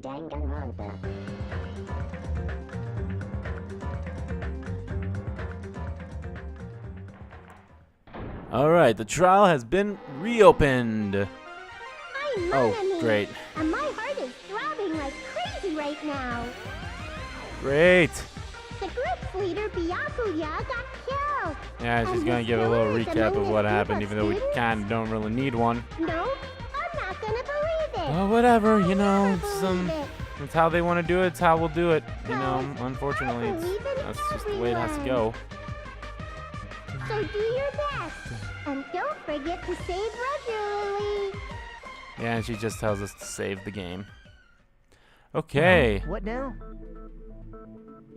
Danganronpa. Alright, the trial has been reopened. I'm Oh, Manami, great. and my heart is throbbing like crazy right now. Great. The group's leader, Byakuya, got killed. Yeah, she's And gonna his give a little killers recap among of what his happened, group even of though we students? kinda don't really need one. No, I'm not gonna believe it. Well, whatever, you know, Never it's, believe it. it's how they want to do it, it's how we'll do it. You know, Guys, unfortunately, I believe in that's just the way it has to go. So do your best. And don't forget to save regularly. Yeah, and she just tells us to save the game. Okay. What now?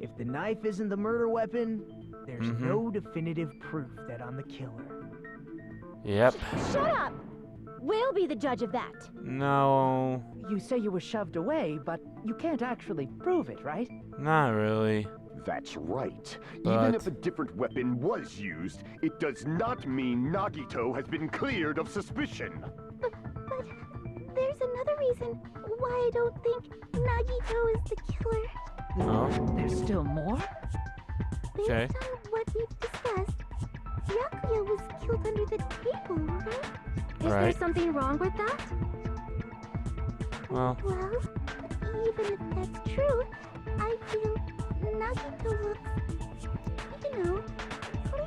If the knife isn't the murder weapon, there's no definitive proof that I'm the killer. Yep. Shut up! We'll be the judge of that. No, You say you were shoved away, but you can't actually prove it, right? not really. That's right. But- Even if a different weapon was used, it does not mean Nagito has been cleared of suspicion. But there's another reason why I don't think Nagito is the killer. Oh, There's still more? Based Okay. on what we've discussed, Byakuya was killed under the table, right? Is there Right. something wrong with that? well, Well, even if that's true, I feel Nagito looks,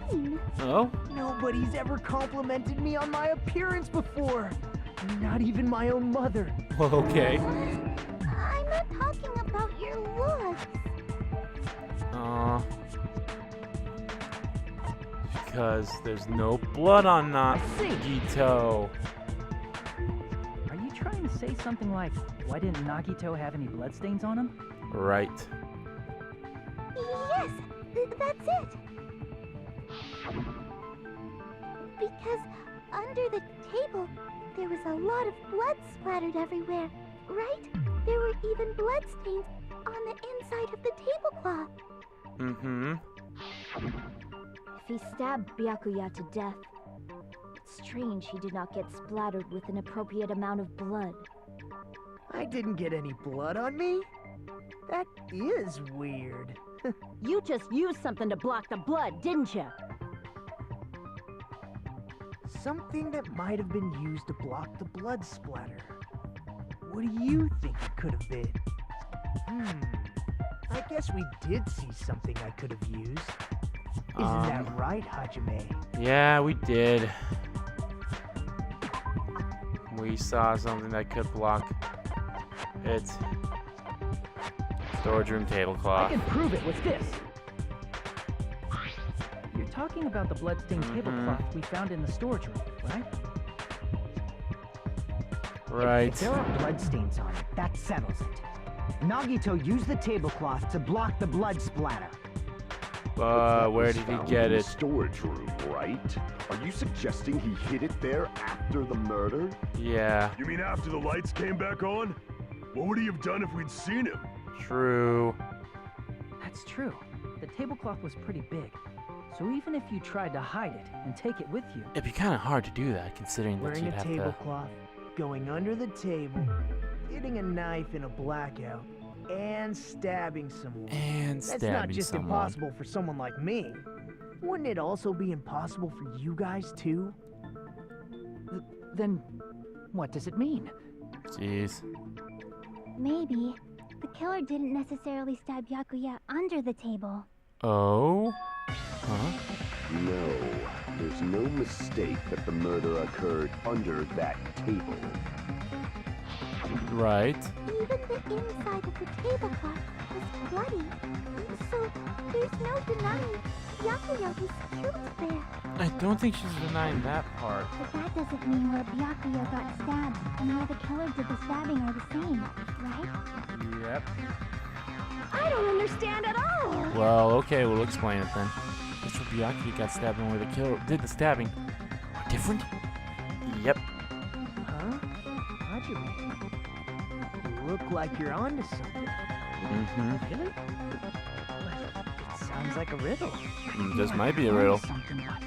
clean. oh, Nobody's ever complimented me on my appearance before. Not even my own mother. well, okay. I'm not talking about your looks. Because there's no blood on Nagito. Are you trying to say something like, why didn't Nagito have any bloodstains on him? Right. Yes, that's it. Because under the table, there was a lot of blood splattered everywhere, right? There were even bloodstains on the inside of the tablecloth. Mm-hmm. If he stabbed Byakuya to death, it's strange he did not get splattered with an appropriate amount of blood. I didn't get any blood on me? That is weird. You just used something to block the blood, didn't you? Something that might have been used to block the blood splatter. What do you think it could have been? I guess we did see something I could have used. Isn't that right, Hajime? Yeah, we did. We saw something that could block it. Storage room I tablecloth. can prove it with this. You're talking about the bloodstained tablecloth we found in the storage room, right? Right. If there are bloodstains on it, that settles it. Nagito used the tablecloth to block the blood splatter. But where Was did he found get in the it? storage room, right? Are you suggesting he hid it there after the murder? Yeah, You mean after the lights came back on? What would he have done if we'd seen him? true. That's true. The tablecloth was pretty big. So even if you tried to hide it and take it with you, It'd be kind of hard to do that, considering that Wearing you'd a have to. tablecloth, going under the table, getting a knife in a blackout, and stabbing someone. And That's not stabbing just someone. impossible for someone like me. Wouldn't it also be impossible for you guys too? then what does it mean? Jeez. Maybe the killer didn't necessarily stab Byakuya under the table. Oh? Huh? No, there's no mistake that the murder occurred under that table. Right. Even the inside of the tablecloth was bloody. So there's no denying Byakuya was killed there. I don't think she's denying that part. But that doesn't mean where Byakuya got stabbed and where the killer did the stabbing are the same, right? Yep. I don't understand at all! Well, okay, we'll explain it then. Mr. Byakuya got stabbed and where the killer did the stabbing are different? Yep. Huh? Hajime, you look like you're onto something. Mm-hmm. Really? But it sounds like a riddle. This might be a riddle. Something, but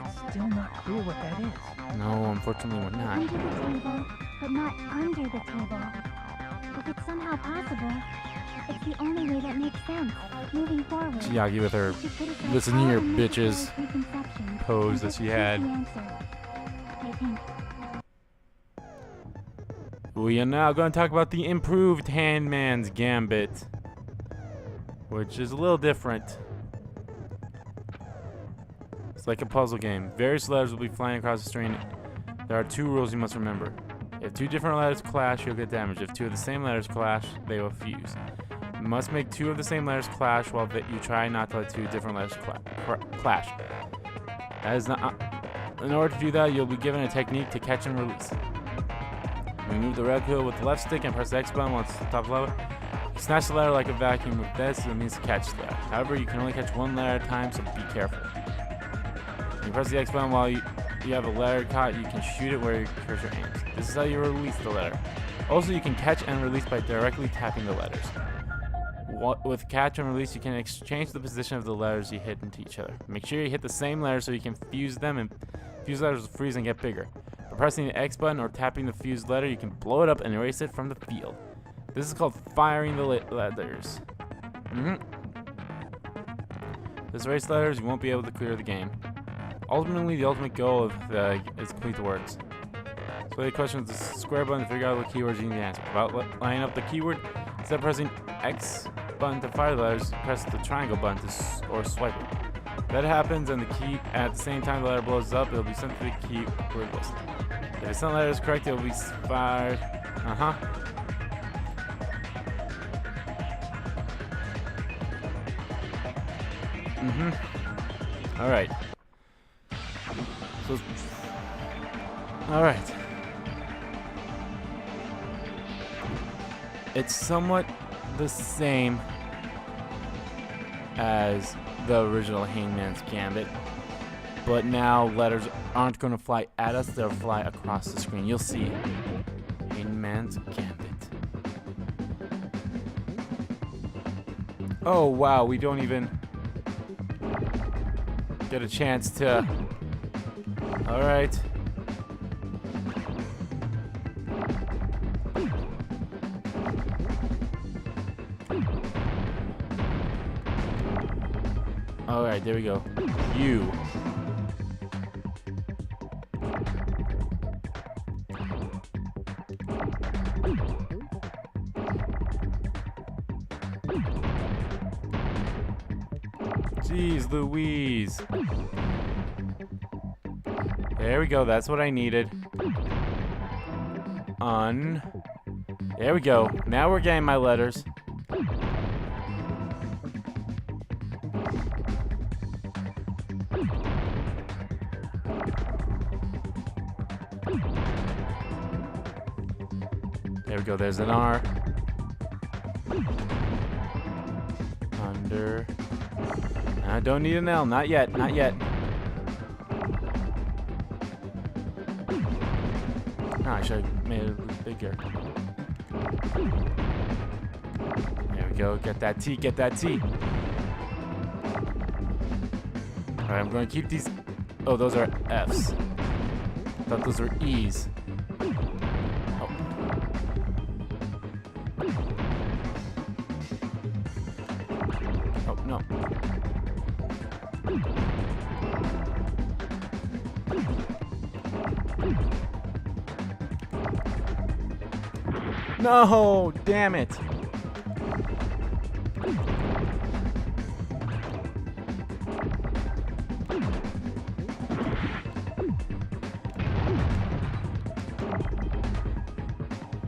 it's still not clear what that is. No, unfortunately we're not. Under the table, but not under the table. If it's somehow possible, it's the only way that makes sense. Moving forward. Chiaki with her we should put aside listen all here, unnecessary bitches preconceptions pose and that just she choose had. the answer. I think. We are now going to talk about the improved Hangman's Gambit, which is a little different. It's like a puzzle game. Various letters will be flying across the screen. There are 2 rules you must remember. If 2 different letters clash, you'll get damaged. If 2 of the same letters clash, they will fuse. You must make 2 of the same letters clash while you try not to let 2 different letters clash. That is not. In order to do that, you'll be given a technique to catch and release. Remove the red pill with the left stick and press the X button once the top level. You snatch the letter like a vacuum with this, it means to catch the letter. However, you can only catch 1 letter at a time, so be careful. When you press the X button while you have a letter caught, you can shoot it where your cursor aims. This is how you release the letter. Also, you can catch and release by directly tapping the letters. With catch and release, you can exchange the position of the letters you hit into each other. Make sure you hit the same letter so you can fuse them, and fuse letters will freeze and get bigger. By pressing the X button or tapping the fused letter, you can blow it up and erase it from the field. This is called firing the letters. This erase letters, you won't be able to clear the game. Ultimately, the ultimate goal is complete the words. So the question is the square button to figure out what keywords you need to answer. About lining up the keyword, instead of pressing X button to fire the letters, press the triangle button or swipe it. That happens and the key at the same time the letter blows up, it will be sent to the keyword list. If the sent letter is correct, it will be fired. Alright. So, alright. It's somewhat the same as the original Hangman's Gambit, but now letters aren't going to fly at us, they'll fly across the screen. You'll see. Hangman's Gambit. Oh wow, we don't even get a chance to... Alright. Alright, there we go. You. Jeez Louise. There we go, that's what I needed. There we go. Now we're getting my letters. There we go, there's an R. Under. I don't need an L, not yet, not yet. Oh, I should have made it bigger. There we go, get that T, get that T. Alright, I'm going to keep these. Oh, those are F's. I thought those were E's. Oh. Oh, no. No, damn it.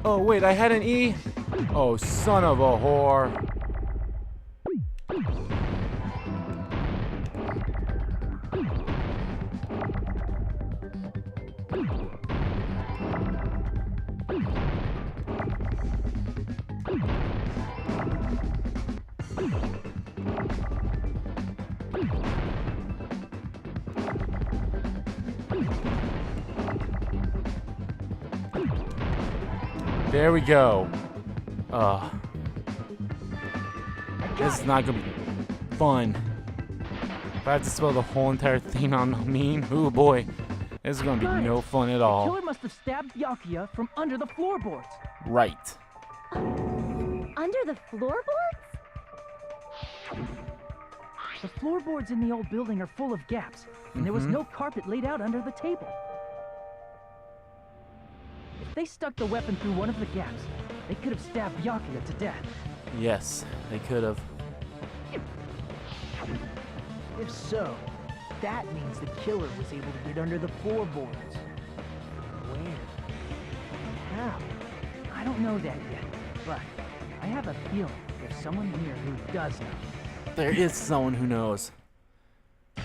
Oh, wait, I had an E? Oh, son of a whore. There we go. This is not gonna be fun. If I have to spell the whole entire thing on mean, oh boy, this is gonna be no fun at The all. killer must have stabbed Byakuya from under the floorboards. Right. Under the floorboards? The floorboards in the old building are full of gaps, and there was no carpet laid out under the table. If they stuck the weapon through one of the gaps, they could have stabbed Byakuya to death. Yes, they could have. If so, that means the killer was able to get under the floorboards. Where? How? I don't know that yet, but I have a feeling there's someone here who does know. There is someone who knows. You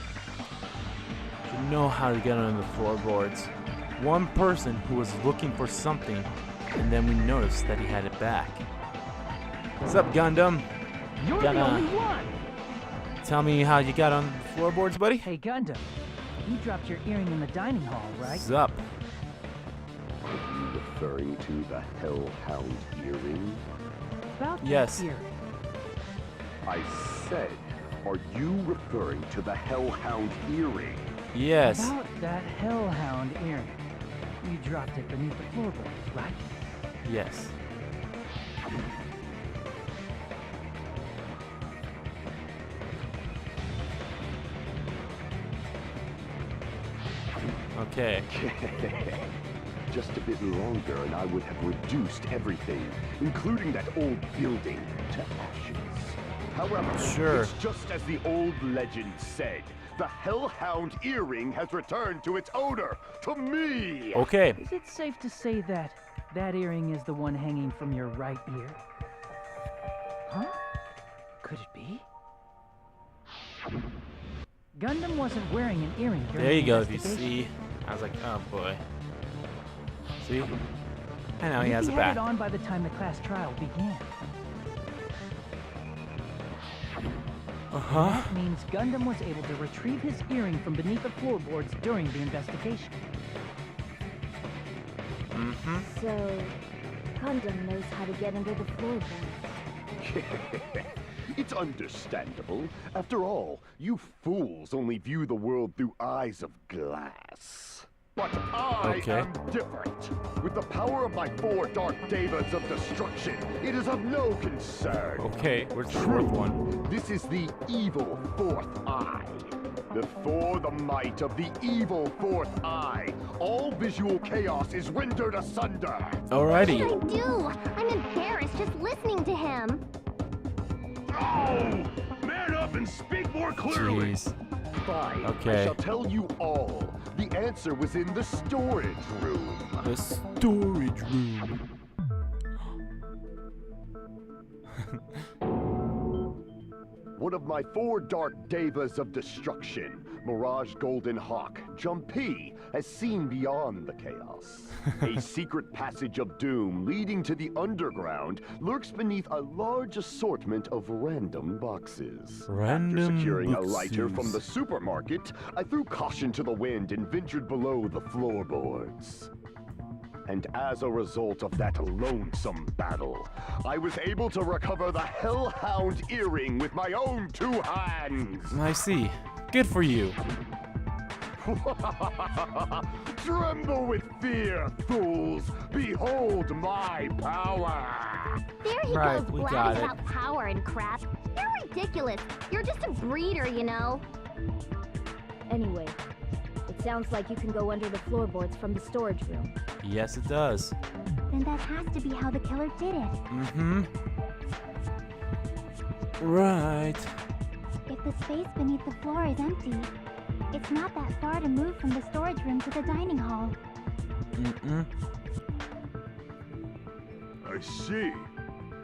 know how to get under the floorboards. One person who was looking for something, and then we noticed that he had it back. What's up, Gundam? You're the only one! Tell me how you got on the floorboards, buddy? Hey, Gundam, you dropped your earring in the dining hall, right? What's up? Are you referring to the Hellhound earring? About Yes. that earring. I said, are you referring to the Hellhound earring? Yes. About that Hellhound earring. You dropped it beneath the floorboards, right? Yes. Okay. Just a bit longer and I would have reduced everything, including that old building, to ashes. However, Sure. it's just as the old legend said. The Hellhound earring has returned to its owner, to me! Okay. Is it safe to say that that earring is the one hanging from your right ear? Huh? Could it be? Gundam wasn't wearing an earring during There you the go, if you investigation. see. I was like, oh boy. See? I know he Maybe has it had back. it on by the time the class trial began. Uh-huh. That means Gundam was able to retrieve his earring from beneath the floorboards during the investigation. Mm-hmm. So, Gundam knows how to get under the floorboards. It's understandable. After all, you fools only view the world through eyes of glass. But I Okay. am different. With the power of my 4 dark devas of destruction, it is of no concern. Okay, where's the fourth one? This is the evil 4th eye. Before the might of the evil 4th eye, all visual chaos is rendered asunder. Alrighty. What should I do? I'm embarrassed just listening to him. Oh! Man up and speak more clearly! Jeez. Fine. Okay. I shall tell you all. The answer was in the storage room. The storage room. One of my 4 dark devas of destruction, Mirage Golden Hawk, Jumpy, has seen beyond the chaos. A secret passage of doom leading to the underground lurks beneath a large assortment of random boxes. Random After securing a lighter from boxes. the supermarket, I threw caution to the wind and ventured below the floorboards. And as a result of that lonesome battle, I was able to recover the Hellhound earring with my own 2 hands. I see. Good for you. Tremble with fear, fools! Behold my power! There he Right, goes we got blabbing it. about power and crap. You're ridiculous. You're just a breeder, you know. Anyway, it sounds like you can go under the floorboards from the storage room. Yes, it does. Then that has to be how the killer did it. Mm-hmm. Right. If the space beneath the floor is empty, it's not that far to move from the storage room to the dining hall. Mm-mm. I see.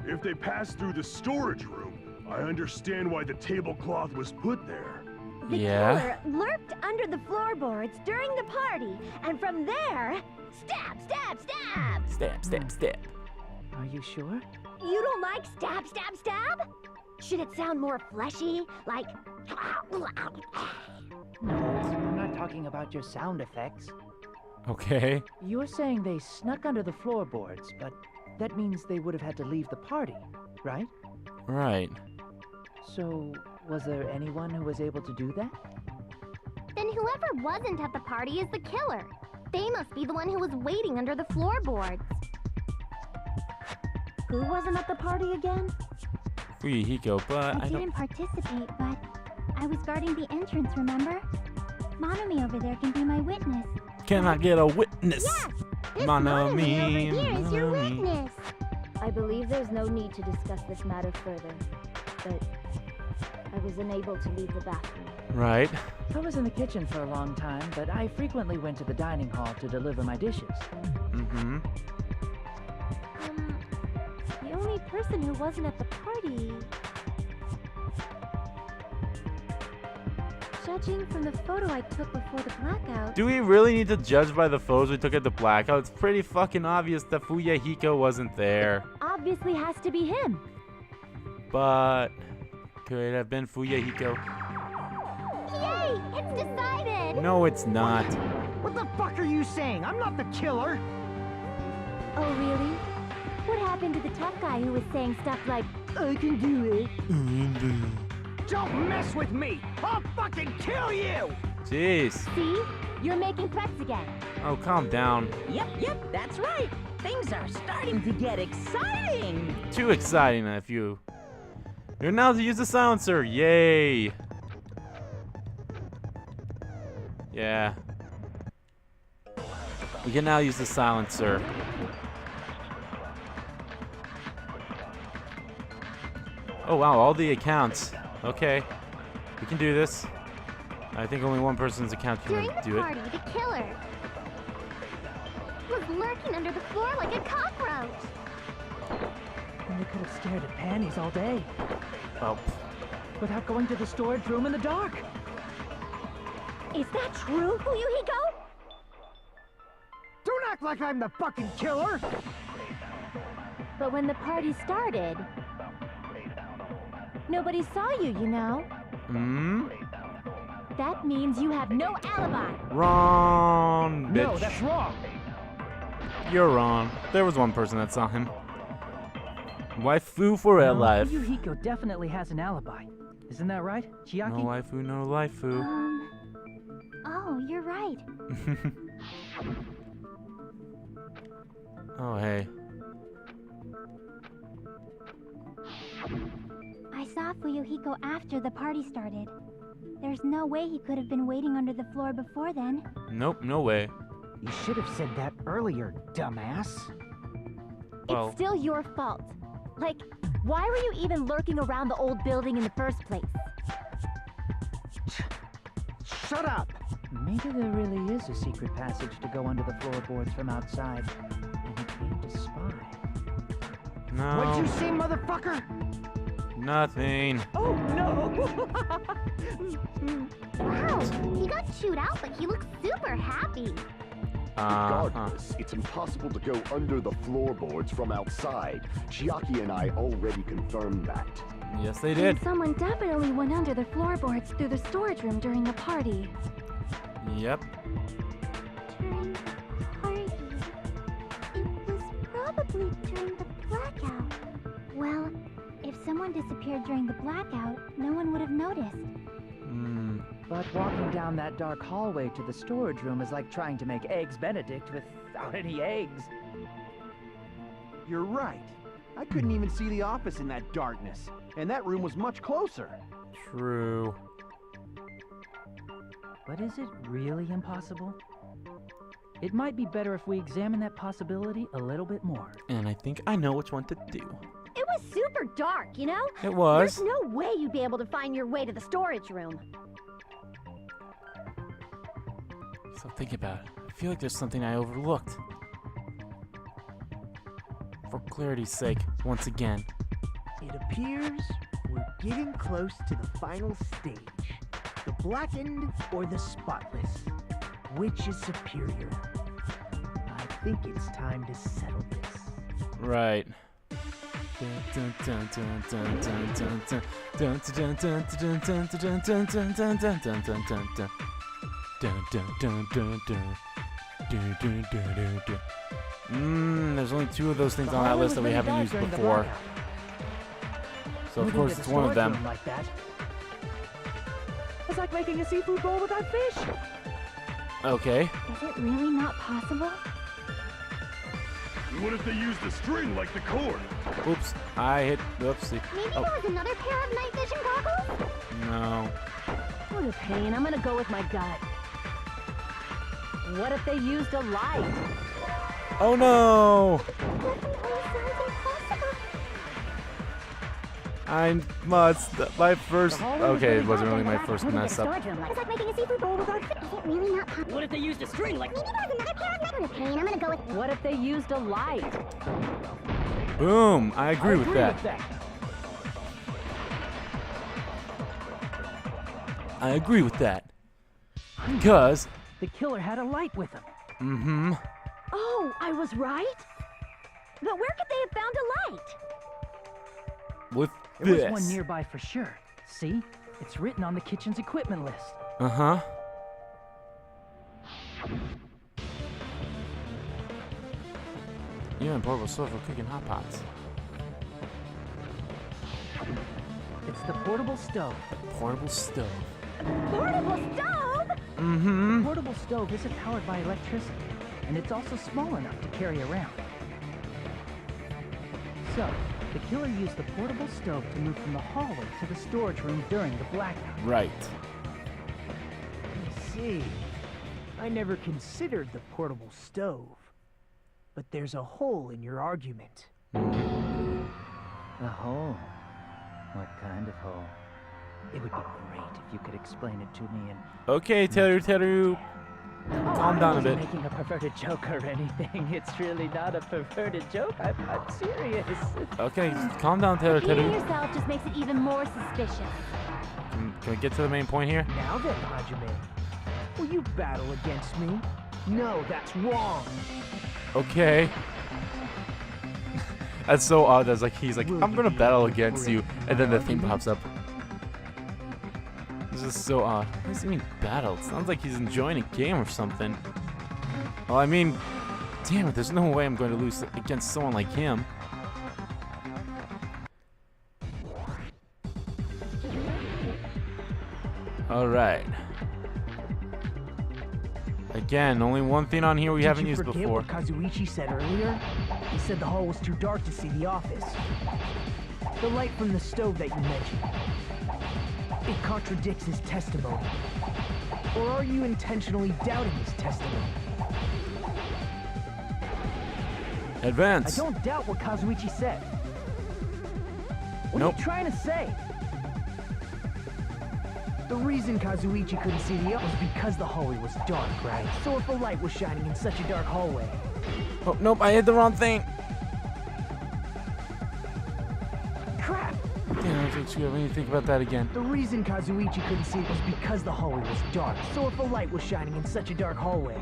If they passed through the storage room, I understand why the tablecloth was put there. The Yeah. killer lurked under the floorboards during the party, and from there, stab, stab, stab! Stab, stab, stab. Are you sure? You don't like stab, stab, stab? Should it sound more fleshy, like... No, I'm not talking about your sound effects. Okay. You're saying they snuck under the floorboards, but that means they would have had to leave the party, right? Right. So, was there anyone who was able to do that? Then whoever wasn't at the party is the killer. They must be the one who was waiting under the floorboards. Fu wasn't at the party again? Fuyuhiko, but I didn't participate, but I was guarding the entrance, remember? Monomi over there can be my witness. Can I get a witness? Yeah! This Monomi, Monomi over here is your Monomi. witness! I believe there's no need to discuss this matter further, but I was unable to leave the bathroom. Right. I was in the kitchen for a long time, but I frequently went to the dining hall to deliver my dishes. Mm-hmm. The only person who wasn't at the party... Judging from the photo I took before the blackout... Do we really need to judge by the photos we took at the blackout? It's pretty fucking obvious that Fuyuhiko wasn't there. Obviously has to be him. But could it have been Fuyuhiko? Yay! It's decided! No, it's not. What the fuck are you saying? I'm not the killer! Oh, really? What happened to the tough guy who was saying stuff like, I can do it. Don't mess with me! I'll fucking kill you! Jeez. see? You're making threats again. Oh, calm down. Yep, that's right. Things are starting to get exciting. Too exciting if you... You're now to use the silencer. Yay. Yeah. We can now use the silencer. Oh wow, all the accounts. Okay. We can do this. I think only one person's account can During the do it. party, the killer was lurking under the floor like a cockroach. And they could have stared at panties all day Oh, without going to the storage room in the dark. Is that true, Fuyuhiko? Don't act like I'm the fucking killer! But when the party started, nobody saw you, you know? hmm? That means you have no alibi. Wrong, bitch. No, that's wrong! You're wrong. There was one person that saw him. Waifu for a life. Yuhiko definitely has an alibi. Isn't that right, No Chiaki? waifu, no laifu. Oh, you're right. Oh, hey. I saw Fuyuhiko after the party started. There's no way he could have been waiting under the floor before then. Nope, no way. You should have said that earlier, dumbass. Well, It's still your fault. Like, why were you even lurking around the old building in the first place? Shut up! Maybe there really is a secret passage to go under the floorboards from outside, and he came to spy. What'd you no, say, motherfucker? nothing. Oh no! Wow, he got chewed out, but he looks super happy. Regardless, it's impossible to go under the floorboards from outside. Chiaki and I already confirmed that. Yes, they did. Someone definitely went under the floorboards through the storage room during the party. Yep. During the party? It was probably during the blackout. Well, if someone disappeared during the blackout, no one would have noticed. Hmm. But walking down that dark hallway to the storage room is like trying to make Eggs Benedict without any eggs. You're right. I couldn't even see the office in that darkness, and that room was much closer. True. But is it really impossible? It might be better if we examine that possibility a little bit more. And I think I know which one to do. It was super dark, you know? It was. There's no way you'd be able to find your way to the storage room. So think about it. I feel like there's something I overlooked. For clarity's sake, once again. It appears we're getting close to the final stage. The blackened or the spotless? Which is superior? I think it's time to settle this. Right. There's only 2 of those things on that list that we haven't used before. So of course it's one of them. Like that. It's like making a seafood bowl without fish. Okay. Is it really not possible? What if they used the string like the cord? Oops, I hit. Oopsie. Maybe there was another pair of night vision goggles? No. What a pain. I'm gonna go with my gut. What if they used a light? Oh no! Definitely sounds impossible. I must. My first. hallway was Okay, really it wasn't hot really in the my back. first Wouldn't get mess a up. storage room like It's like making a seafood bowl without fish. Is it really not possible? What if they used a string like? Maybe there was another pair of night vision. I'm gonna go with. What if they used a light? Boom! I agree with that. I agree with that. Because. The killer had a light with him. Mm-hmm. Oh, I was right? But where could they have found a light? With There this. was one nearby for sure. See? It's written on the kitchen's equipment list. Uh-huh. You and portable stove for cooking hot pots. It's the portable stove. Portable stove. Portable stove? Mm-hmm. The portable stove isn't powered by electricity, and it's also small enough to carry around. So, the killer used the portable stove to move from the hallway to the storage room during the blackout. Right. I see. I never considered the portable stove. But there's a hole in your argument. A hole? What kind of hole? It would be great if you could explain it to me in... Okay, Teru. Calm down a I bit. wasn't making a perverted joke or anything. It's really not a perverted joke. I'm serious. Okay, calm down, Teru. Beating yourself just makes it even more suspicious. Can we get to the main point here? Now then, Hajime, will you battle against me? No, that's wrong. Okay. That's so odd. That's like he's like, I'm gonna battle against you, and then the theme pops up. This is so odd. What does he mean battle? It sounds like he's enjoying a game or something. Well, I mean, damn it, there's no way I'm going to lose against someone like him. Alright. Again, only one thing on here we haven't used Did you before. forget what Kazuichi said earlier? He said the hall was too dark to see the office. The light from the stove that you mentioned. It contradicts his testimony. Or are you intentionally doubting his testimony? Advance. I don't doubt what Kazuichi said. What Nope. are you trying to say? The reason Kazuichi couldn't see the was because the hallway was dark, right? So if a light was shining in such a dark hallway, Oh, nope, I hit the wrong thing. crap! Damn, I need to think about that again. The reason Kazuichi couldn't see it was because the hallway was dark. So if a light was shining in such a dark hallway,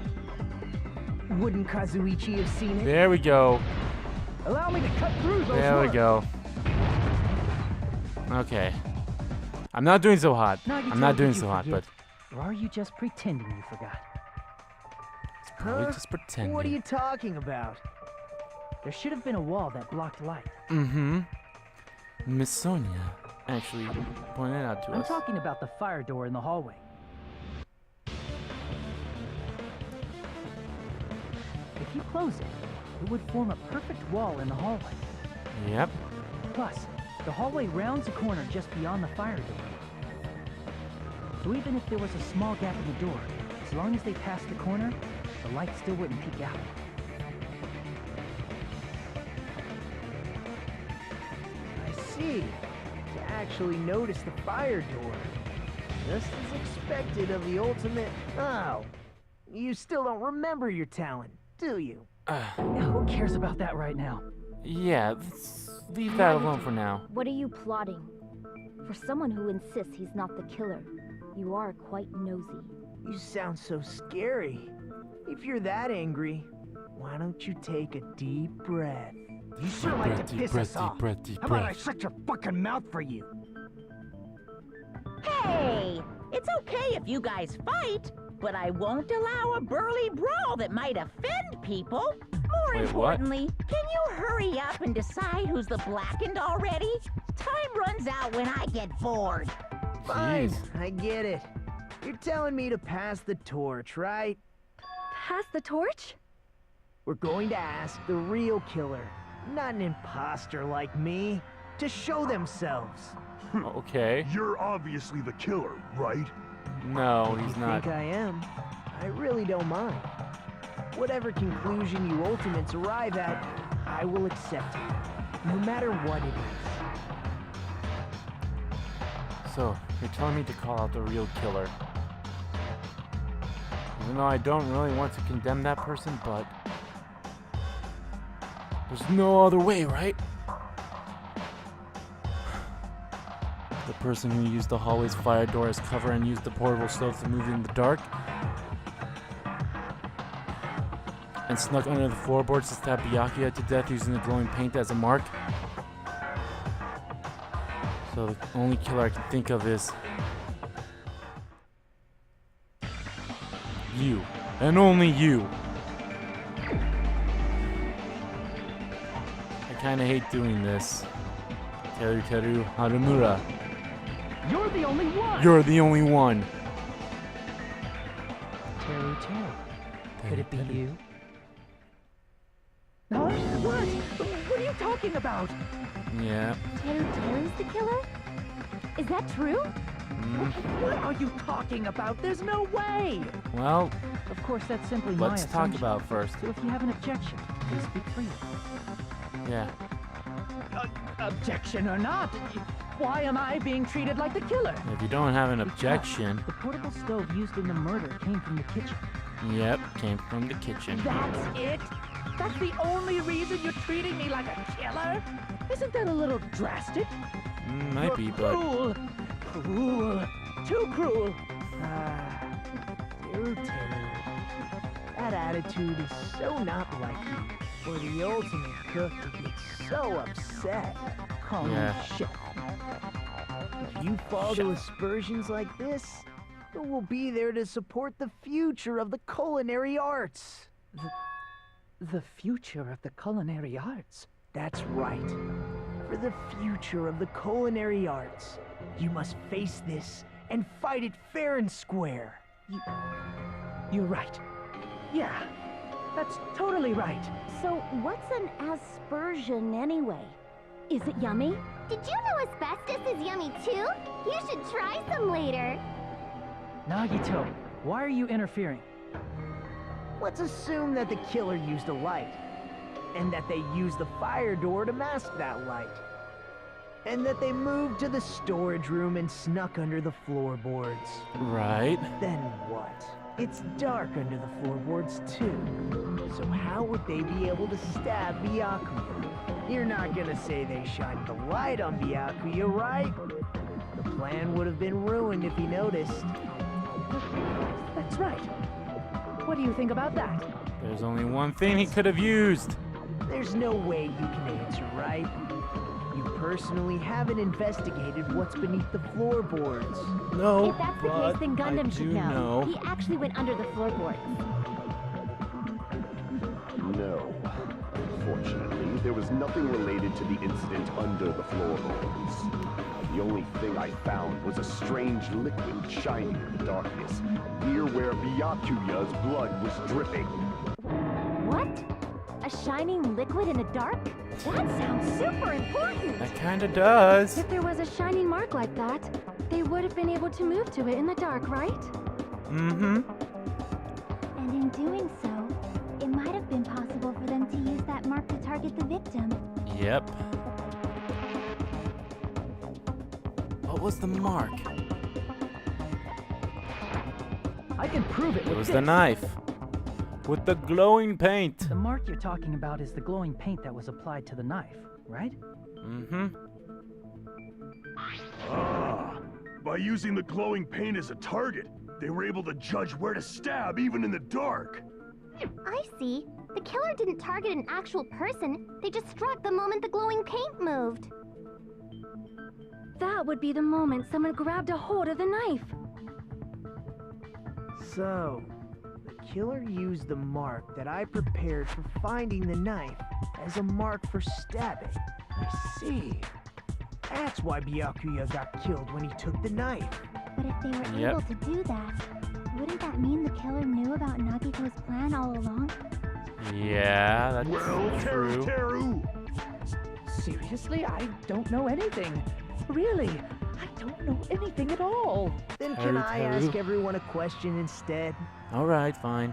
wouldn't Kazuichi have seen it? There we go. Allow me to cut through those There we words. go. Okay. I'm not doing so hot. Now you I'm not tell doing me so you hot, but forget. Or are you just pretending you forgot? probably just pretending. What are you talking about? There should have been a wall that blocked light. Mm-hmm. Miss Sonia actually pointed out to I'm us. talking about the fire door in the hallway. If you close it, it would form a perfect wall in the hallway. Yep. Plus, the hallway rounds a corner just beyond the fire door. So even if there was a small gap in the door, as long as they passed the corner, the light still wouldn't peek out. I see. To actually notice the fire door. Just as expected of the ultimate... Oh. You still don't remember your talent, do you? Who cares about that right now? Yeah, let's leave that alone for now. What are you plotting? For someone who insists he's not the killer, you are quite nosy. You sound so scary. If you're that angry, why don't you take a deep breath? You sure like to Deep piss breath, us deep off. breath, deep How about I breath. shut your fucking mouth for you? Hey, it's okay if you guys fight, but I won't allow a burly brawl that might offend people. More Wait, what? importantly, can you hurry up and decide who's the blackened already? Time runs out when I get bored. Fine, Jeez. I get it. You're telling me to pass the torch, right? Pass the torch? We're going to ask the real killer, not an imposter like me, to show themselves. Okay. You're obviously the killer, right? No, If he's you not. think I am, I really don't mind. Whatever conclusion you ultimates arrive at, I will accept it, no matter what it is. So, you're telling me to call out the real killer. Even though I don't really want to condemn that person, but there's no other way, right? The person who used the hallway's fire door as cover and used the portable stove to move in the dark and snuck under the floorboards to stab Byakuya to death using the glowing paint as a mark. So the only killer I can think of is you, and only you. I kinda hate doing this. Teru Harumura. You're the only one! You're the only one. Teru. Could it be you? Huh? What? What are you talking about? Yeah. Teru's the killer? Is that true? What are you talking about? There's no way! Well, Of course, that's simply my let's assumption. talk about it first. So if you have an objection, please speak freely. Yeah. Objection or not, why am I being treated like the killer? If you don't have an Because objection, the portable stove used in the murder came from the kitchen. yep, came from the kitchen. That's it? That's the only reason you're treating me like a killer? Isn't that a little drastic? Might be, but Cruel. Cruel. Too cruel. Teru. That attitude is so not like you, for the ultimate cook to get so upset. Call Yeah. me chef. If you fall to aspersions like this, who will be there to support the future of the culinary arts? The future of the culinary arts. That's right. For the future of the culinary arts, you must face this and fight it fair and square. You're right. Yeah, that's totally right. So what's an aspersion anyway? Is it yummy? Did you know asbestos is yummy too? You should try some later. Nagito, why are you interfering? Let's assume that the killer used a light, and that they used the fire door to mask that light, and that they moved to the storage room and snuck under the floorboards. right. Then what? It's dark under the floorboards too. So how would they be able to stab Byakuya? You're not gonna say they shined the light on Byakuya, right? The plan would have been ruined if he noticed. That's right. What do you think about that? There's only one thing he could have used. There's no way you can answer, right? You personally haven't investigated what's beneath the floorboards. No, If that's the but case, then Gundam I should do know. He actually went under the floorboards. No. Unfortunately, there was nothing related to the incident under the floorboards. The only thing I found was a strange liquid shining in the darkness, near where Byakuya's blood was dripping. What? A shining liquid in the dark? That sounds super important! That kinda does. If there was a shining mark like that, they would have been able to move to it in the dark, right? Mm-hmm. And in doing so, it might have been possible for them to use that mark to target the victim. Yep. What was the mark? I can prove it It with was this. the knife. With the glowing paint. The mark you're talking about is the glowing paint that was applied to the knife, right? Mm-hmm. Ah, by using the glowing paint as a target, they were able to judge where to stab even in the dark. I see. The killer didn't target an actual person. They just struck the moment the glowing paint moved. That would be the moment someone grabbed a hold of the knife. So, the killer used the mark that I prepared for finding the knife as a mark for stabbing. I see. That's why Byakuya got killed when he took the knife. But if they were Yep. able to do that, wouldn't that mean the killer knew about Nagito's plan all along? Yeah, that's Well, true. Teru, Seriously, I don't know anything. Really, I don't know anything at all. Then can I ask everyone a question instead? All right, fine.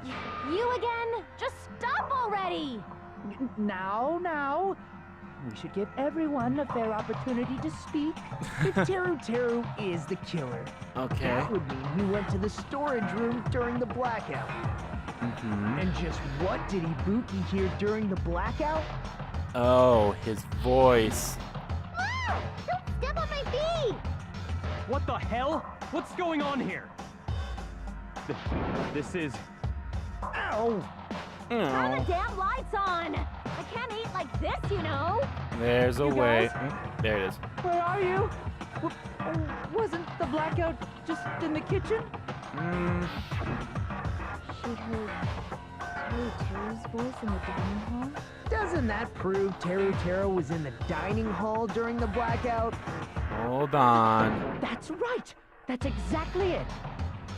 You again? Just stop already! Now. We should give everyone a fair opportunity to speak. If Teru is the killer, Okay. that would mean he went to the storage room during the blackout. Mm-hmm. And just what did Ibuki hear during the blackout? Oh, his voice. Ah! Don't step on my feet! What the hell? What's going on here? This is... Ow! Turn the damn lights on! I can't eat like this, you know! There's a You way. guys? There it is. Where are you? Wasn't the blackout just in the kitchen? She heard Teru's voice in the dining hall? Doesn't that prove Teru was in the dining hall during the blackout? Hold on. That's right! That's exactly it!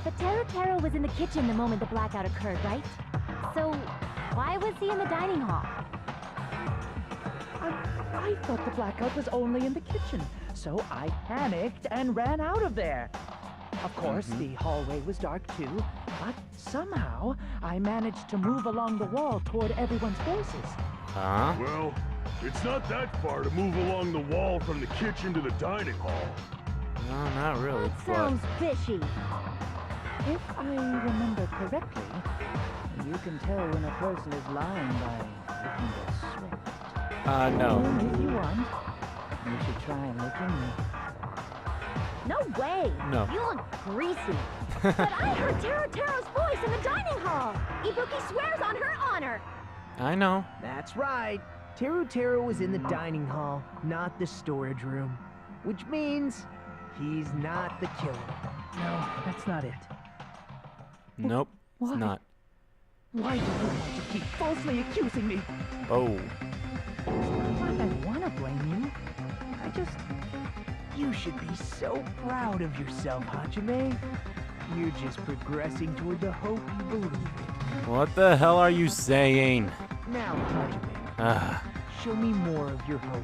But Teru was in the kitchen the moment the blackout occurred, right? So, why was he in the dining hall? I thought the blackout was only in the kitchen, so I panicked and ran out of there. Of course, the hallway was dark too, but somehow I managed to move along the wall toward everyone's voices. Huh? Well, it's not that far to move along the wall from the kitchen to the dining hall. No, not really. That sounds fishy. If I remember correctly, you can tell when a person is lying by looking their sweat. No. If you want, you should try licking me. No way! No. You look greasy. But I heard Teru's voice in the dining hall! Ibuki swears on her honor! I know. That's right. Teru was in the dining hall, not the storage room. Which means he's not the killer. No, that's not it. Nope. Why? It's not. Why do you want to keep falsely accusing me? Oh. It's not like I want to blame you. I just... You should be so proud of yourself, Hajime. You're just progressing toward the hope you believe in. What the hell are you saying? Now, Hajime, show me more of your hope.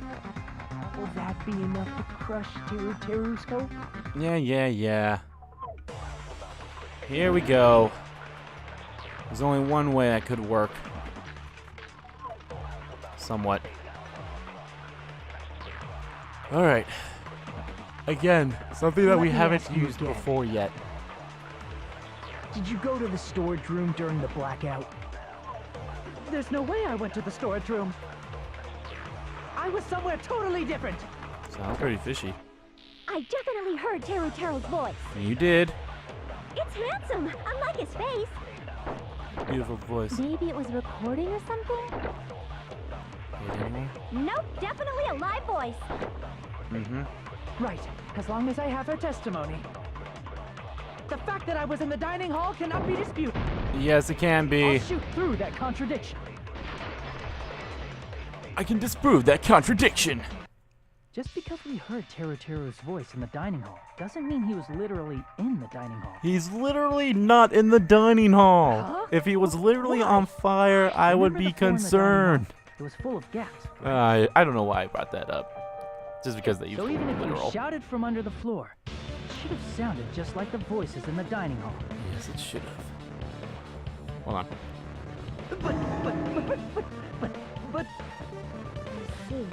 Will that be enough to crush Teru's hope? Yeah. Here we go. There's only one way that could work. Somewhat. Alright. Again, something that we haven't used before yet. Did you go to the storage room during the blackout? There's no way I went to the storage room. I was somewhere totally different. Sounds pretty fishy. I definitely heard Teru's voice. You did. It's handsome, unlike his face. Beautiful voice. Maybe it was a recording or something? Nope, definitely a live voice. Right, as long as I have her testimony. The fact that I was in the dining hall cannot be disputed. Yes, it can be. I'll shoot through that contradiction. I can disprove that contradiction. Just because we heard Teru's voice in the dining hall doesn't mean he was literally in the dining hall. He's literally not in the dining hall. Huh? If he was literally on fire, I would Remember be the floor in the dining concerned. hall? It was full of gas. I don't know why I brought that up. Just because they used So the even word if you literal. shouted from under the floor, it should have sounded just like the voices in the dining hall. Yes, it should have. Hold on. But I see.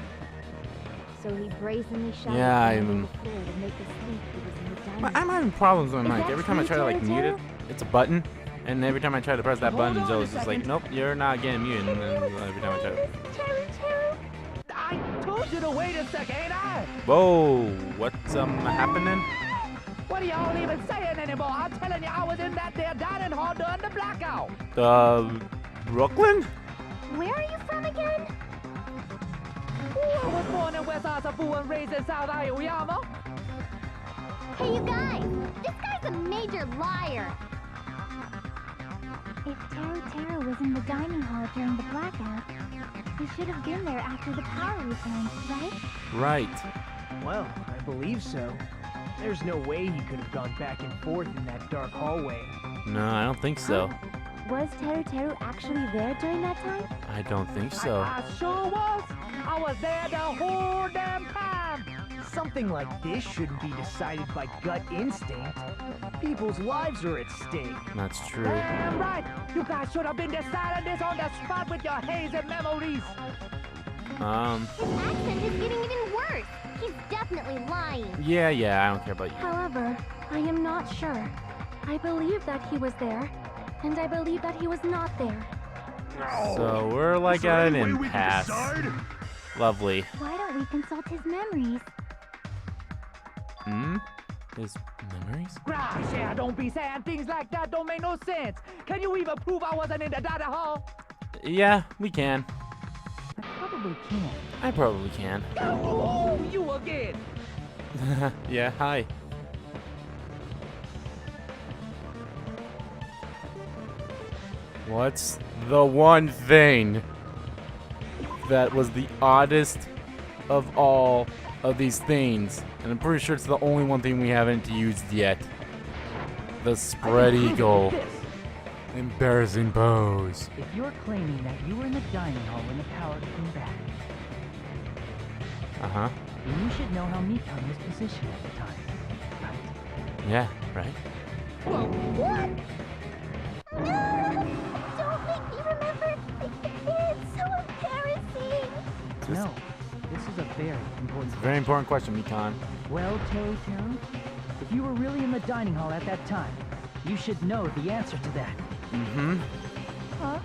So he brazenly shouted Yeah, I from even- under the floor to make us think he was in the dining But I'm having problems with my Is mic. that Every time I true, try to like mute it, Teru? it's a button. And every time I try to press that Hold button, on a it's just like, second. nope, you're not getting muted. And then every time I try to... Teru? I told you to wait a second, ain't I? Whoa, what's happening? What are y'all even saying anymore? I'm telling you, I was in that there dining hall during the blackout. Brooklyn? Where are you from again? I was born in West Asafu and raised in South Aoyama. Hey, you guys! This guy's a major liar! If Teru was in the dining hall during the blackout, he should have been there after the power returned, right? Right. Well, I believe so. There's no way he could have gone back and forth in that dark hallway. No, I don't think so. Was Teru actually there during that time? I don't think so. I sure was. I I was there the whole damn time. Something like this shouldn't be decided by gut instinct. People's lives are at stake. That's true. Damn right. You guys should have been deciding this on the spot with your hazy memories. His accent is getting even worse. He's definitely lying. Yeah, I don't care about you. However, I am not sure. I believe that he was there, and I believe that he was not there. So we're like at an Any way we can impasse. decide? Lovely. Why don't we consult his memories? His memories? Gracia, don't be saying things like that. Don't make no sense. Can you even prove I wasn't in the dining hall? Yeah, we can. I probably can't. I probably can. Oh, you again. Yeah, hi. What's the one thing that was the oddest of all of these things? And I'm pretty sure it's the only one thing we haven't used yet. The spread eagle. Embarrassing pose. If you're claiming that you were in the dining hall when the power came back, then you should know how Mikan was positioned at the time, right? Yeah, right? Whoa, what? Don't make me remember. It's so embarrassing. No, this is a very important It's a very important question, Mikan. Well, Teru, if you were really in the dining hall at that time, you should know the answer to that. Huh?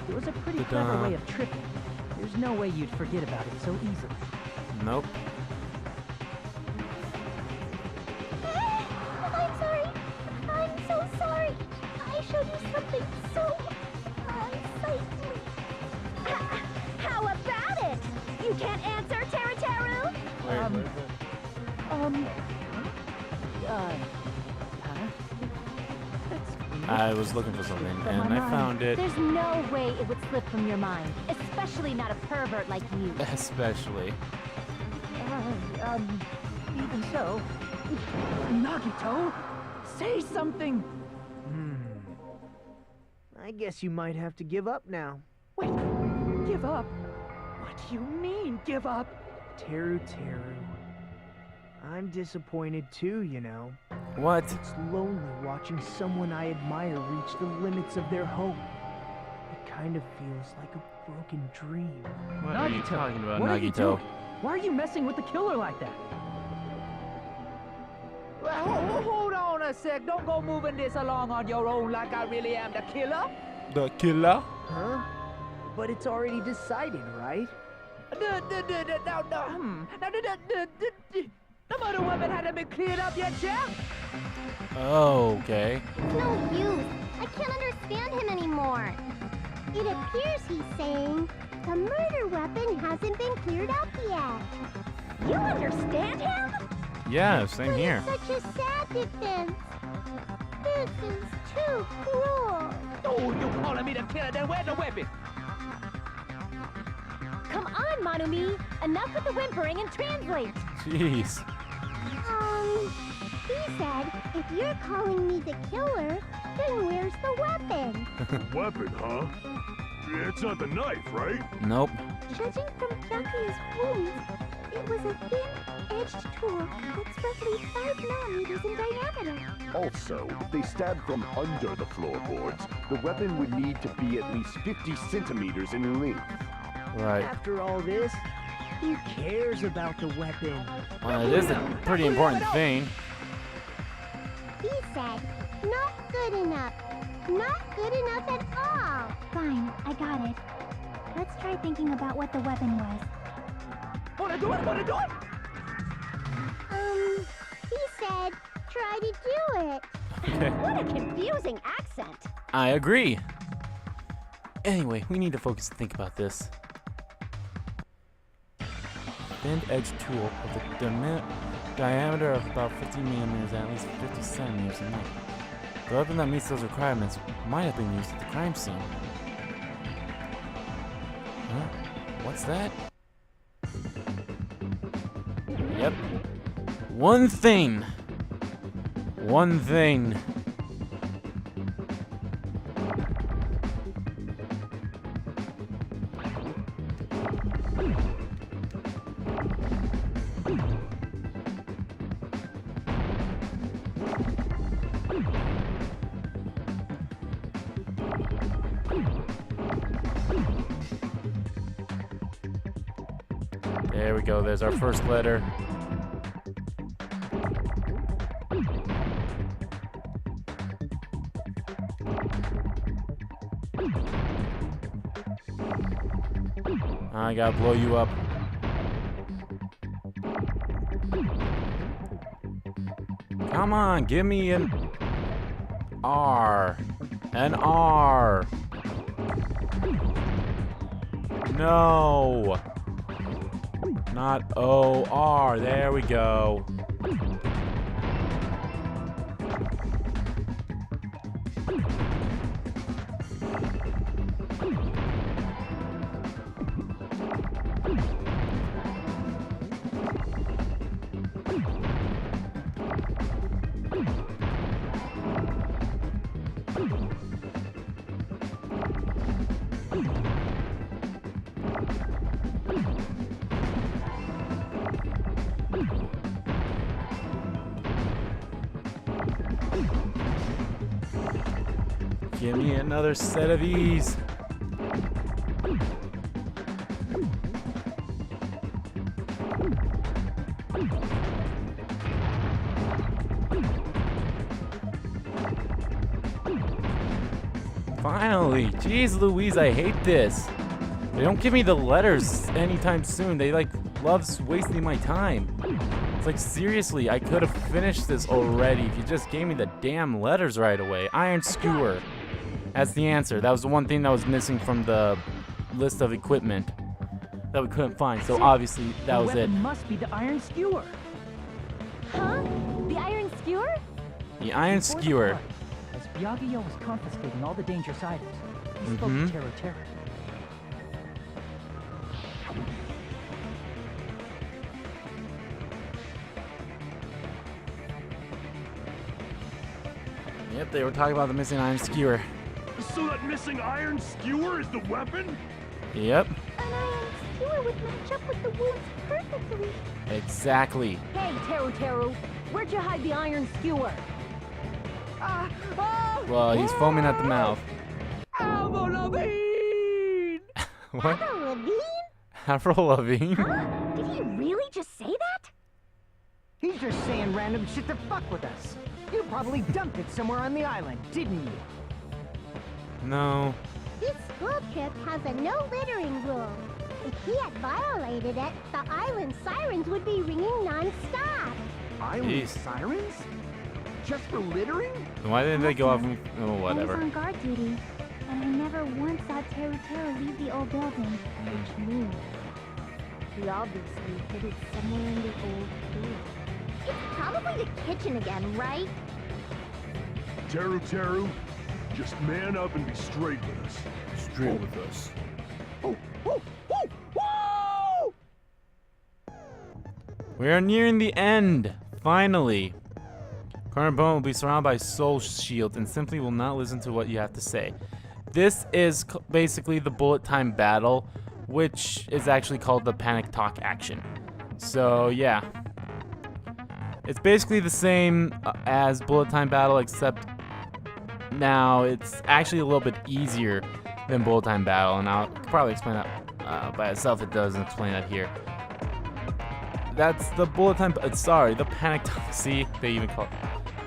It was a pretty clever way of tricking. There's no way you'd forget about it so easily. Nope. I'm sorry. I'm so sorry. I showed you something so unsightly. How about it? You can't answer, Teru? I was looking for something, and I found it. There's no way it would slip from your mind, especially not a pervert like you. Especially. Even so, Nagito, say something. I guess you might have to give up now. Wait, give up? What do you mean, give up? Teru. I'm disappointed too, you know. What? It's lonely watching someone I admire reach the limits of their hope. It kind of feels like a broken dream. What are you talking about, what are you Nagito? doing? Why are you messing with the killer like that? Well, hold on a sec. Don't go moving this along on your own like I really am the killer. The killer? Huh? But it's already decided, right? The murder weapon hadn't been cleared up yet, yeah? Oh, okay. It's no use. I can't understand him anymore. It appears he's saying the murder weapon hasn't been cleared up yet. You understand him? Yeah, same here. Such a sad defense. This is too cruel. Oh, you calling me the killer? Then where's the weapon? Come on, Manumi. Enough with the whimpering and translate. Jeez. He said, if you're calling me the killer, then where's the weapon? Weapon, huh? It's not the knife, right? Nope. Judging from Byakuya's wounds, it was a thin-edged tool that's roughly 5 millimeters in diameter. Also, if they stabbed from under the floorboards, the weapon would need to be at least 50 centimeters in length. Right. After all this, who cares about the weapon? Well, it is a pretty important thing. He said, not good enough. Not good enough at all. Fine, I got it. Let's try thinking about what the weapon was. Wanna do it? He said, try to do it. Okay. What a confusing accent. I agree. Anyway, we need to focus and think about this. Thin-edged tool with a diameter of about 50 millimeters and at least 50 centimeters in length. The weapon that meets those requirements might have been used at the crime scene. Huh? What's that? Yep. One thing. There we go. There's our first letter. I gotta blow you up. Come on, give me an R. An R. No. Not O-R. There we go. Give me another set of these. Finally. Jeez Louise, I hate this. They don't give me the letters anytime soon. They like loves wasting my time. It's like, seriously, I could have finished this already if you just gave me the damn letters right away. Iron skewer. That's the answer. That was the one thing that was missing from the list of equipment that we couldn't find. So obviously that was it. Must be the iron skewer. Huh? The iron skewer? The iron skewer. As Byakuya was confiscating all the dangerous items, he spoke to Teru Teru. Yep, they were talking about the missing iron skewer. So that missing iron skewer is the weapon? Yep. An iron skewer would match up with the wounds perfectly. Exactly. Hey, Teru, where'd you hide the iron skewer? Well, he's foaming at the mouth. Avril Lavigne! What? Avril Lavigne? Avril Lavigne? Huh? Did he really just say that? He's just saying random shit to fuck with us. You probably dumped it somewhere on the island, didn't you? No. This school trip has a no littering rule. If he had violated it, the island sirens would be ringing non-stop. Island Jeez. sirens? Just for littering? Why didn't they go off? Oh, I was whatever. on guard duty, and I never once saw Teru leave the old building. Which means he obviously hid it somewhere in the old field. It's probably the kitchen again, right? Teru, just man up and be straight with us. Straight with us. We are nearing the end. Finally. Corner Bone will be surrounded by soul shields and simply will not listen to what you have to say. This is basically the bullet time battle, which is actually called the panic talk action. So yeah. It's basically the same as bullet time battle, except now it's actually a little bit easier than bullet time battle, and I'll probably explain that by itself. It doesn't explain that here. That's the bullet time. Sorry, the panic talk. See, they even call it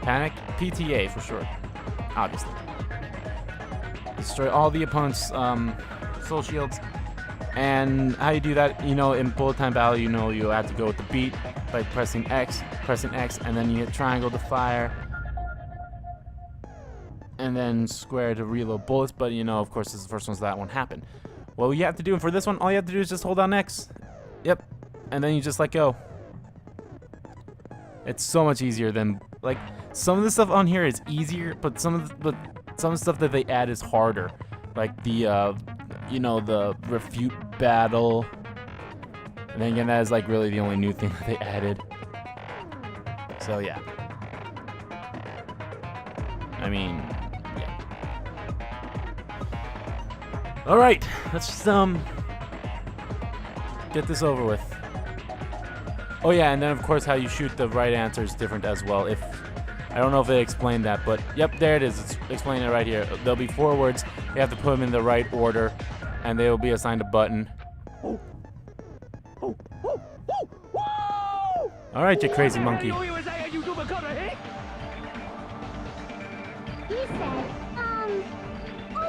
panic PTA for short. Obviously, destroy all the opponent's soul shields. And how you do that, you know, in bullet time battle, you know, you have to go with the beat by pressing X, and then you hit triangle to fire, and then square to reload bullets. But you know, of course, this is the first one, so that won't happen. What you have to do for this one, all you have to do is just hold down X. Yep, and then you just let go. It's so much easier than, like, some of the stuff on here is easier, but some of the stuff that they add is harder, like the you know, the refute battle. And then again, that is like really the only new thing that they added. So yeah. I mean, yeah. All right, let's just get this over with. Oh yeah, and then of course how you shoot the right answer is different as well. If I don't know if they explained that, but yep, there it is. It's explaining it right here. There'll be 4 words. You have to put them in the right order, and they will be assigned a button. All right, you crazy monkey. He said, oh,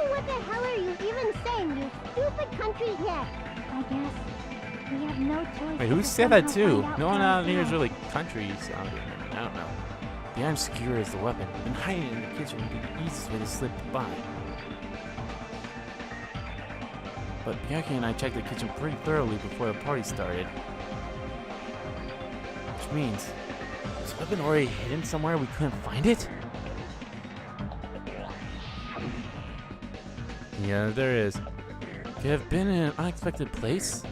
what the hell are you even saying, you stupid country hick? I guess we have no choice. Wait, but who to said that somehow too? find out No one for out here is ourselves. really countries. I don't know. The iron skewer is the weapon, and hiding it in the kitchen would be the easiest way to slip by. But Byakuya and I checked the kitchen pretty thoroughly before the party started. Which means, was the weapon already hidden somewhere we couldn't find it? Yeah, there is. Could it have been in an unexpected place?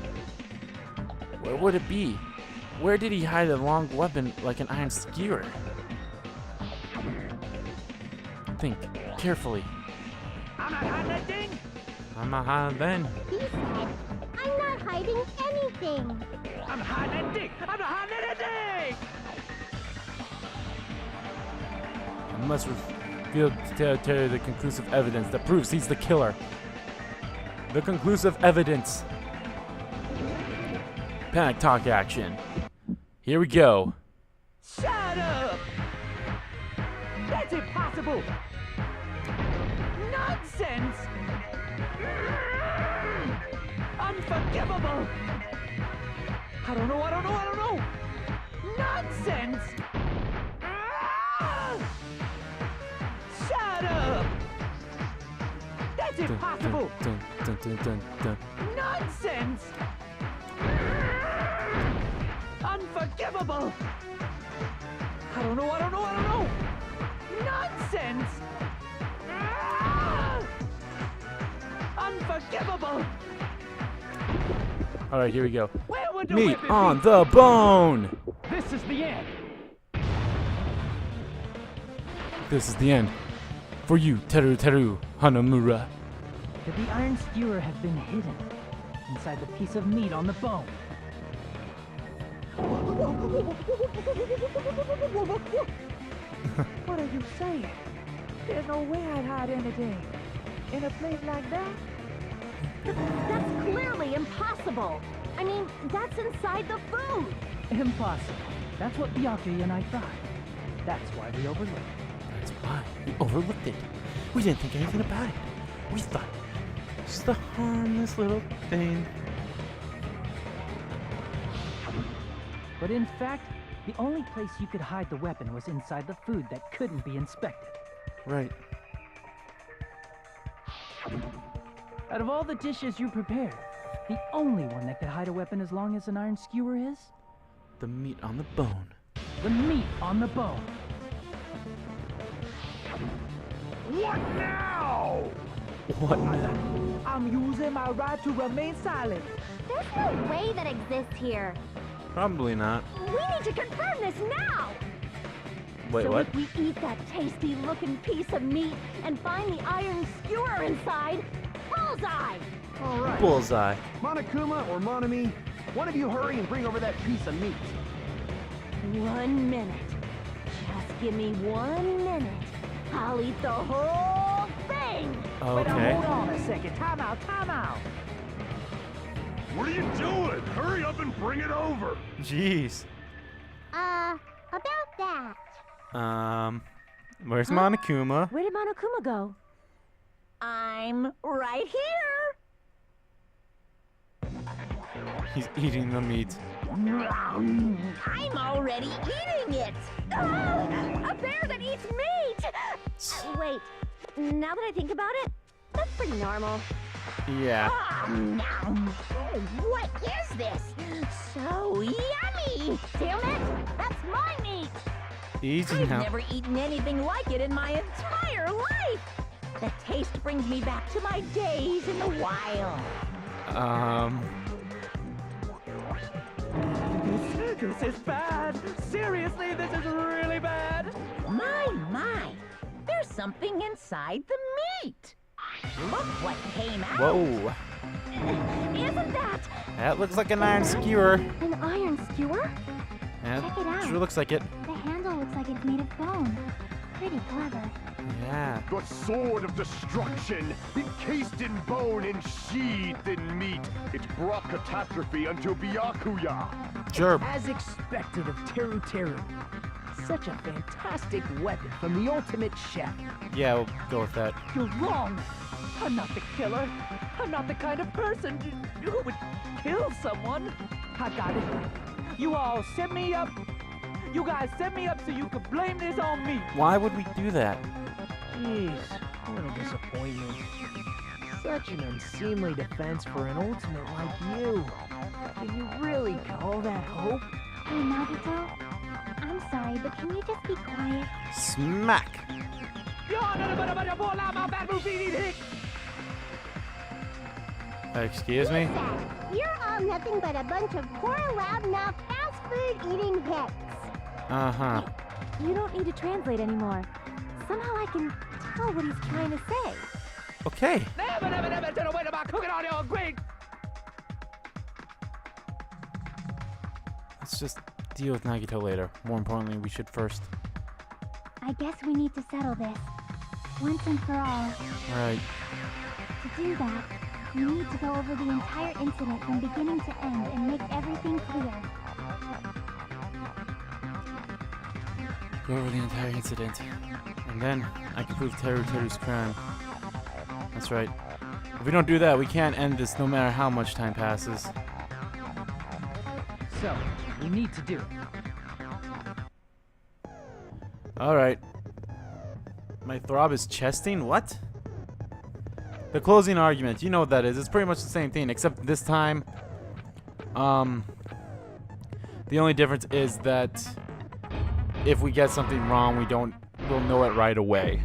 Where would it be? Where did he hide a long weapon like an iron skewer? Think carefully. I'm not hiding that thing. I'm not hiding then. He said, I'm not hiding anything. I'm not hiding that thing. I'm not hiding anything. I must reveal to Terry the conclusive evidence that proves he's the killer. The conclusive evidence. Panic talk action. Here we go. Shut up! That's impossible! Nonsense! Unforgivable! I don't know! Nonsense! Shut up! That's impossible! Dun, dun, dun, dun, dun. Nonsense! Unforgivable! I don't know! Nonsense! Unforgivable! All right, here we go. Where would the Meat weapon on be? the bone. This is the end. This is the end. For you, Teru Hanamura. Could the iron skewer have been hidden inside the piece of meat on the bone? What are you saying? There's no way I'd hide anything in a place like that. That's clearly impossible. I mean, that's inside the food. Impossible. That's what Byakuya and I thought. That's why we overlooked it. That's why we overlooked it. We didn't think anything about it. We thought just a harmless little thing. But in fact, the only place you could hide the weapon was inside the food that couldn't be inspected. Right. Out of all the dishes you prepared, the only one that could hide a weapon as long as an iron skewer is The meat on the bone. the meat on the bone. What now? What? I'm using my right to remain silent. There's no way that exists here. Probably not. We need to confirm this now. Wait, so what? if we eat that tasty-looking piece of meat and find the iron skewer inside, bullseye! All right. Bullseye. Monokuma or Monami, one of you hurry and bring over that piece of meat. 1 minute. Just give me 1 minute. I'll eat the whole thing. Wait, Okay. hold on a second. Time out. What are you doing? Hurry up and bring it over. Jeez. About that. Where's Monokuma? Where did Monokuma go? I'm right here. He's eating the meat. I'm already eating it. A bear that eats meat. Wait, now that I think about it, that's pretty normal. Yeah. What is this? So yummy. Damn it! That's my meat! Easy I've now. never eaten anything like it in my entire life. The taste brings me back to my days in the wild. This is bad. Seriously, this is really bad. My. There's something inside the meat. Look what came out. Whoa. Isn't that? That looks like an iron skewer. An iron skewer? Yeah, Check it out. sure looks like it. The handle looks like it's made of bone. Pretty clever. Yeah. The sword of destruction, encased in bone and sheathed in meat. It brought catastrophe unto Byakuya. Sure. As expected of Teru Teru. Such a fantastic weapon from the ultimate chef. Yeah, we'll go with that. You're wrong. I'm not the killer. I'm not the kind of person who would kill someone. I got it. You all set me up. You guys set me up so you could blame this on me. Why would we do that? Jeez, what a disappointment. Such an unseemly defense for an ultimate like you. Can you really call that hope? Hey, Nagito. I'm sorry, but can you just be quiet? Smack! Excuse me? You're all nothing but a bunch of poor, loudmouth, fast food eating hicks. Uh-huh. You don't need to translate anymore. Somehow I can tell what he's trying to say. Okay. Let's just deal with Nagito later. More importantly, we should first. I guess we need to settle this. Once and for all. Right. To do that, we need to go over the entire incident from beginning to end and make everything clear. Go over the entire incident. And then I can prove Teru's crime. That's right. If we don't do that, we can't end this no matter how much time passes. So, we need to do it. Alright. My throb is chesting? What? The closing argument. You know what that is. It's pretty much the same thing, except this time, the only difference is that if we get something wrong, we'll know it right away.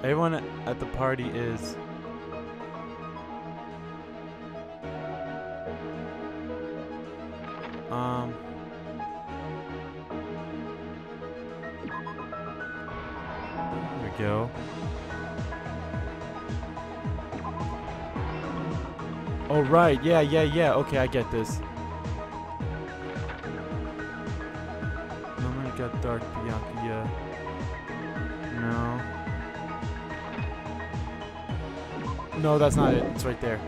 Everyone at the party is... There we go. Oh, right. Yeah. Okay, I get this. Oh my god, Dark Byakuya. No. No, that's not it. It's right there.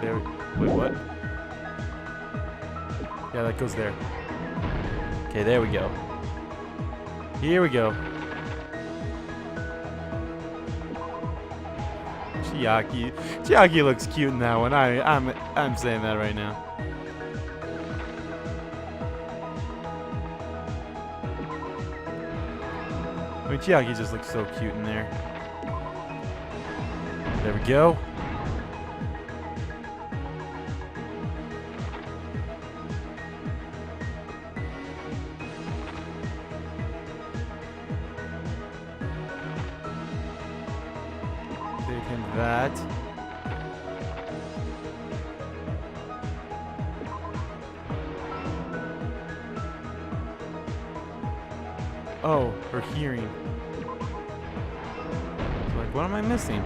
There. Wait, what? Yeah, that goes there. Okay, there we go. Here we go. Chiaki looks cute in that one. I'm saying that right now. I mean, Chiaki just looks so cute in there. There we go. Give him that. Oh, her hearing. Like, what am I missing?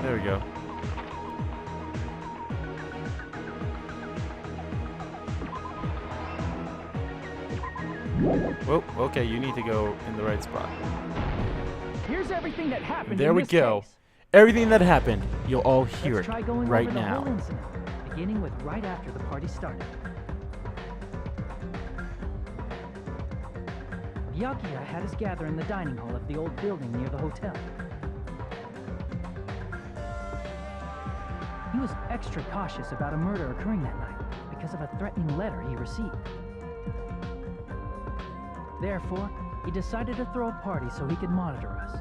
There we go. Whoa, okay, you need to go in the right spot. Here's everything that happened. There in we this go. case. Everything that happened, you'll all hear Let's it try going right over the now. whole incident, beginning with right after the party started. Byakuya had us gather in the dining hall of the old building near the hotel. He was extra cautious about a murder occurring that night because of a threatening letter he received. Therefore, he decided to throw a party so he could monitor us.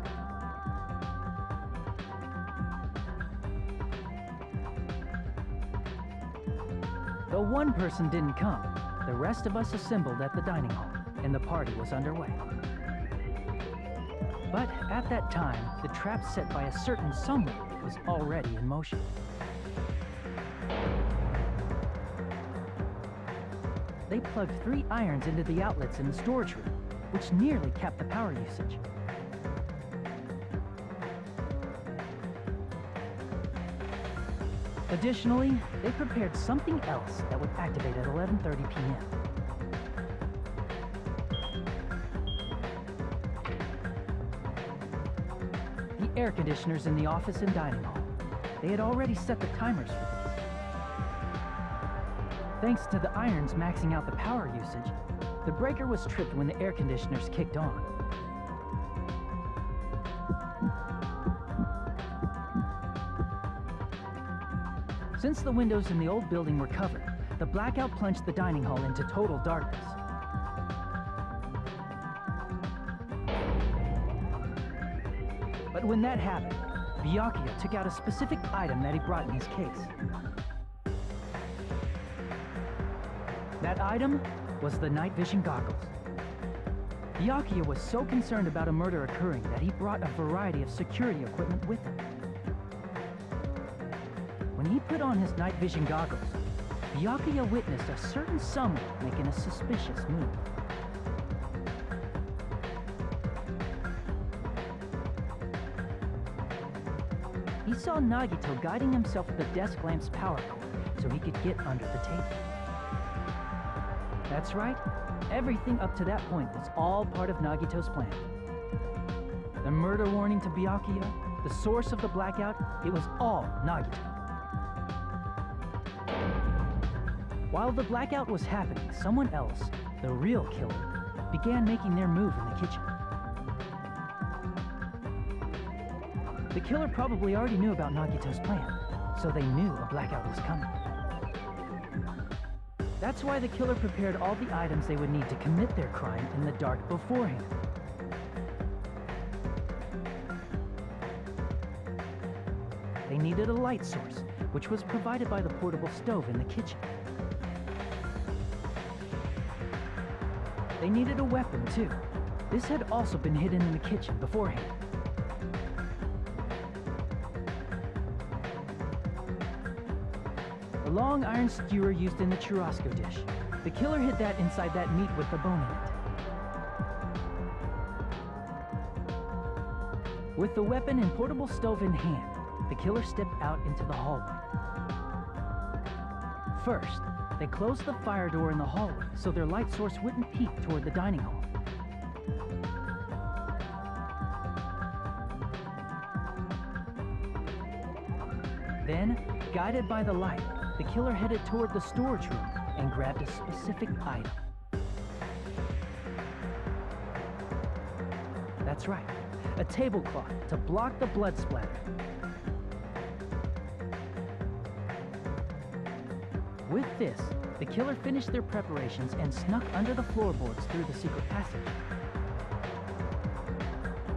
Though one person didn't come, the rest of us assembled at the dining hall, and the party was underway. But at that time, the trap set by a certain someone was already in motion. They plugged 3 irons into the outlets in the storage room, which nearly capped the power usage. Additionally, they prepared something else that would activate at 11:30 p.m. The air conditioners in the office and dining hall. They had already set the timers for these. Thanks to the irons maxing out the power usage, the breaker was tripped when the air conditioners kicked on. Since the windows in the old building were covered, the blackout plunged the dining hall into total darkness. But when that happened, Byakuya took out a specific item that he brought in his case. That item was the night vision goggles. Byakuya was so concerned about a murder occurring that he brought a variety of security equipment with him. When he put on his night vision goggles, Byakuya witnessed a certain someone making a suspicious move. He saw Nagito guiding himself with the desk lamp's power cord so he could get under the table. That's right, everything up to that point was all part of Nagito's plan. The murder warning to Byakuya, the source of the blackout, it was all Nagito. While the blackout was happening, someone else, the real killer, began making their move in the kitchen. The killer probably already knew about Nagito's plan, so they knew a blackout was coming. That's why the killer prepared all the items they would need to commit their crime in the dark beforehand. They needed a light source, which was provided by the portable stove in the kitchen. They needed a weapon, too. This had also been hidden in the kitchen beforehand. A long iron skewer used in the churrasco dish. The killer hid that inside that meat with the bone in it. With the weapon and portable stove in hand, the killer stepped out into the hallway. First, they closed the fire door in the hallway so their light source wouldn't peek toward the dining hall. Then, guided by the light, the killer headed toward the storage room and grabbed a specific item. That's right, a tablecloth to block the blood splatter. With this, the killer finished their preparations and snuck under the floorboards through the secret passage.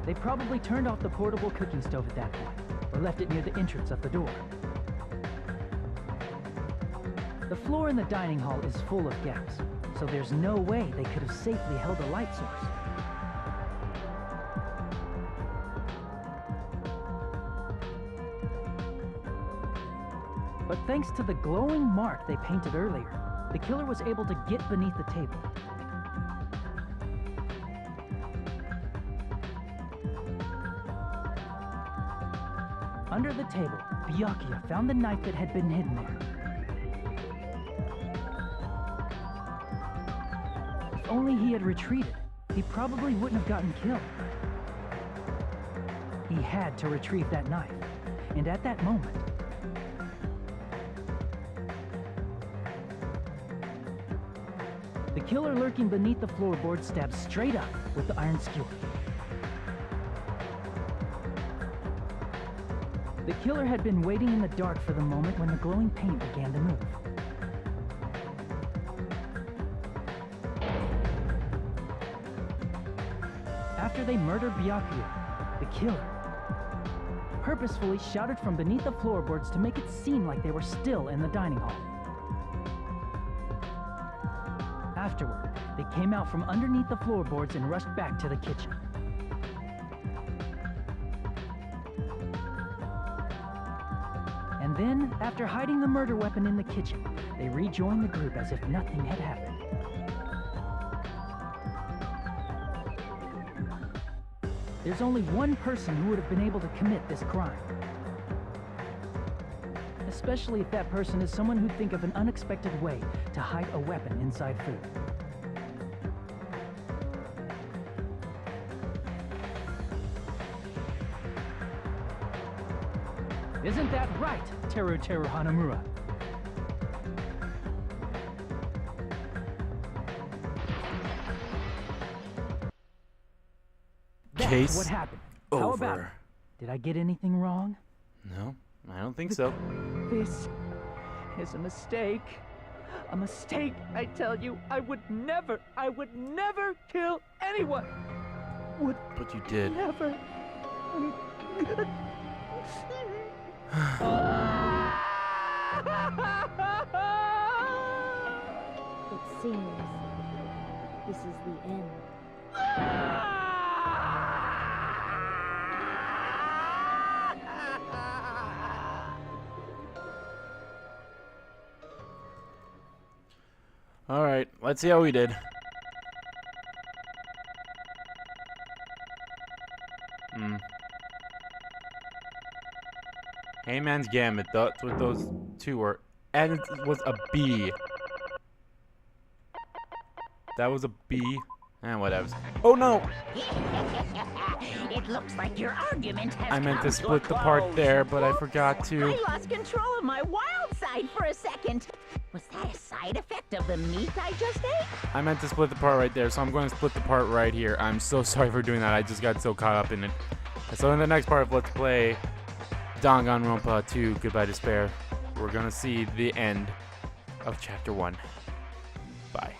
They probably turned off the portable cooking stove at that point, or left it near the entrance of the door. The floor in the dining hall is full of gaps, so there's no way they could have safely held a light source. But thanks to the glowing mark they painted earlier, the killer was able to get beneath the table. Under the table, Byakuya found the knife that had been hidden there. If only he had retreated, he probably wouldn't have gotten killed. He had to retrieve that knife, and at that moment, the killer lurking beneath the floorboard stabbed straight up with the iron skewer. The killer had been waiting in the dark for the moment when the glowing paint began to move. After they murdered Byakuya, the killer purposefully shouted from beneath the floorboards to make it seem like they were still in the dining hall. Afterward, they came out from underneath the floorboards and rushed back to the kitchen. And then, after hiding the murder weapon in the kitchen, they rejoined the group as if nothing had happened. There's only one person who would have been able to commit this crime. especially if that person is someone who'd think of an unexpected way to hide a weapon inside food. Isn't that right, Teru Hanamura? Case That's what happened. over. How about it? Did I get anything wrong? No, I don't think so. This is a mistake. A mistake, I tell you. I would never kill anyone. But you did. Never. It seems this is the end. All right, let's see how we did. Heyman's Gambit, that's what those two were. And it was a B. That was a B. And whatever. Oh no! It looks like your argument has I meant come to split a the part close. there, but I forgot to. I lost control of my wild side for a second. Was that a side effect of the meat I just ate? I meant to split the part right there, so I'm going to split the part right here. I'm so sorry for doing that. I just got so caught up in it. So in the next part of Let's Play Danganronpa 2 Goodbye Despair, we're going to see the end of Chapter 1. Bye.